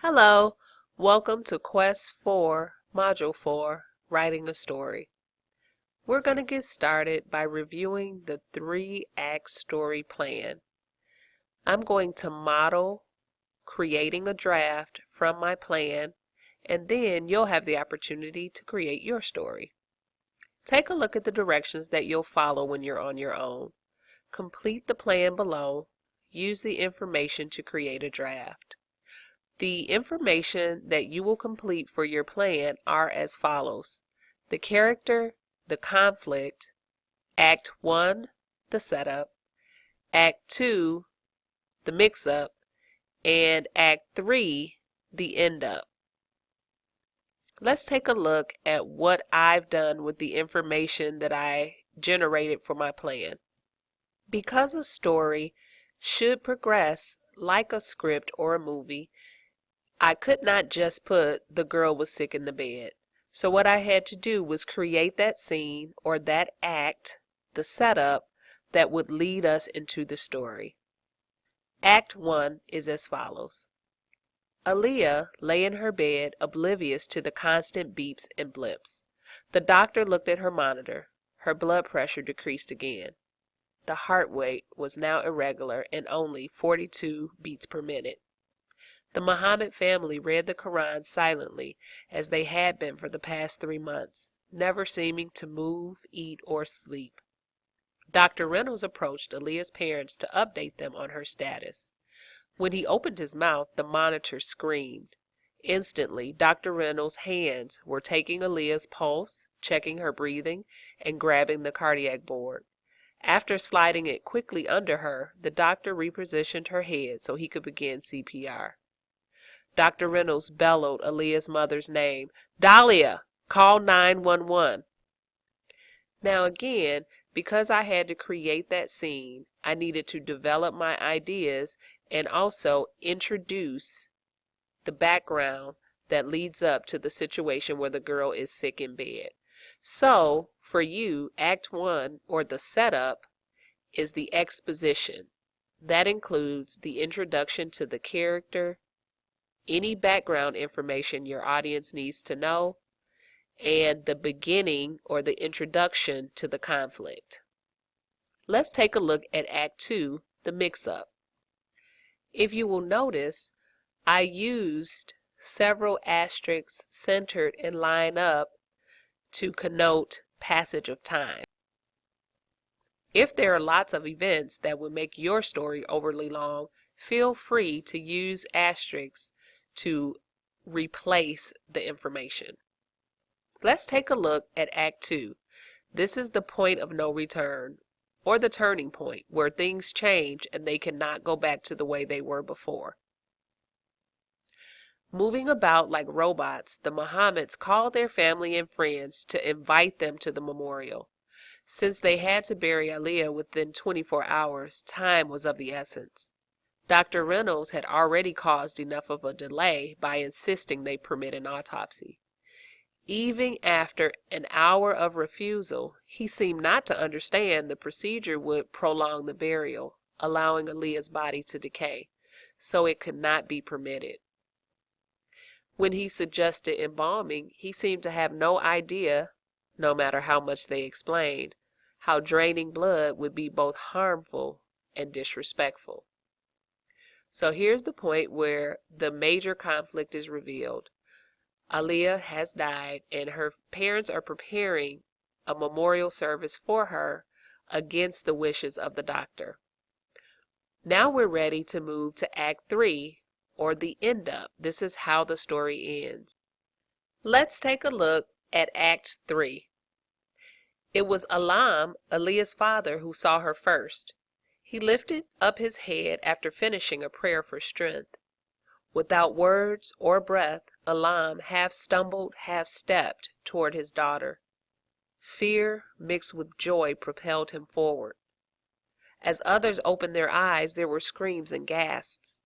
Hello, welcome to Quest 4, Module 4, Writing a Story. We're going to get started by reviewing the 3-act story plan. I'm going to model creating a draft from my plan, and then you'll have the opportunity to create your story. Take a look at the directions that you'll follow when you're on your own. Complete the plan below. Use the information to create a draft. The information that you will complete for your plan are as follows: the character, the conflict, Act 1, the setup, Act 2, the mix-up, and Act 3, the end-up. Let's take a look at what I've done with the information that I generated for my plan. Because a story should progress like a script or a movie, I could not just put the girl was sick in the bed. So what I had to do was create that scene or that act, the setup, that would lead us into the story. Act 1 is as follows. Aaliyah lay in her bed, oblivious to the constant beeps and blips. The doctor looked at her monitor. Her blood pressure decreased again. The heart rate was now irregular and only 42 beats per minute. The Muhammad family read the Quran silently, as they had been for the past 3 months, never seeming to move, eat, or sleep. Dr. Reynolds approached Aaliyah's parents to update them on her status. When he opened his mouth, the monitor screamed. Instantly, Dr. Reynolds' hands were taking Aaliyah's pulse, checking her breathing, and grabbing the cardiac board. After sliding it quickly under her, the doctor repositioned her head so he could begin CPR. Dr. Reynolds bellowed Aaliyah's mother's name. "Dahlia, call 911. Now again, because I had to create that scene, I needed to develop my ideas and also introduce the background that leads up to the situation where the girl is sick in bed. So, for you, Act 1, or the setup, is the exposition. That includes the introduction to the character, any background information your audience needs to know, and the beginning or the introduction to the conflict. Let's take a look at Act 2, the mix-up. If you will notice, I used several asterisks centered and lined up to connote passage of time. If there are lots of events that would make your story overly long, feel free to use asterisks to replace the information. Let's take a look at Act 2. This is the point of no return, or the turning point, where things change and they cannot go back to the way they were before. Moving about like robots, the Muhammads called their family and friends to invite them to the memorial. Since they had to bury Aaliyah within 24 hours, time was of the essence. Dr. Reynolds had already caused enough of a delay by insisting they permit an autopsy. Even after an hour of refusal, he seemed not to understand the procedure would prolong the burial, allowing Aaliyah's body to decay, so it could not be permitted. When he suggested embalming, he seemed to have no idea, no matter how much they explained, how draining blood would be both harmful and disrespectful. So here's the point where the major conflict is revealed. Aaliyah has died, and her parents are preparing a memorial service for her against the wishes of the doctor. Now we're ready to move to Act 3, or the end-up. This is how the story ends. Let's take a look at Act 3. It was Alam, Aaliyah's father, who saw her first. He lifted up his head after finishing a prayer for strength. Without words or breath, Alam half stumbled, half stepped toward his daughter. Fear mixed with joy propelled him forward. As others opened their eyes, there were screams and gasps.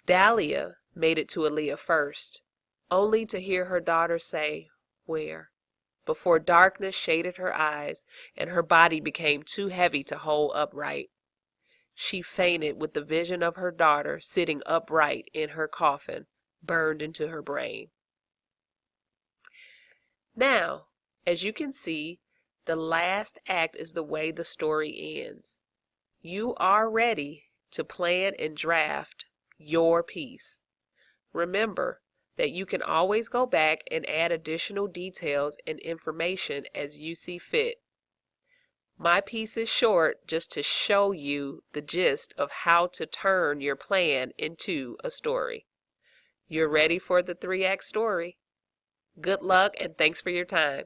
Dahlia made it to Aaliyah first, only to hear her daughter say, "Where?" before darkness shaded her eyes and her body became too heavy to hold upright. She fainted with the vision of her daughter sitting upright in her coffin, burned into her brain. Now, as you can see, the last act is the way the story ends. You are ready to plan and draft your piece. Remember that you can always go back and add additional details and information as you see fit. My piece is short just to show you the gist of how to turn your plan into a story. You're ready for the 3-act story. Good luck and thanks for your time.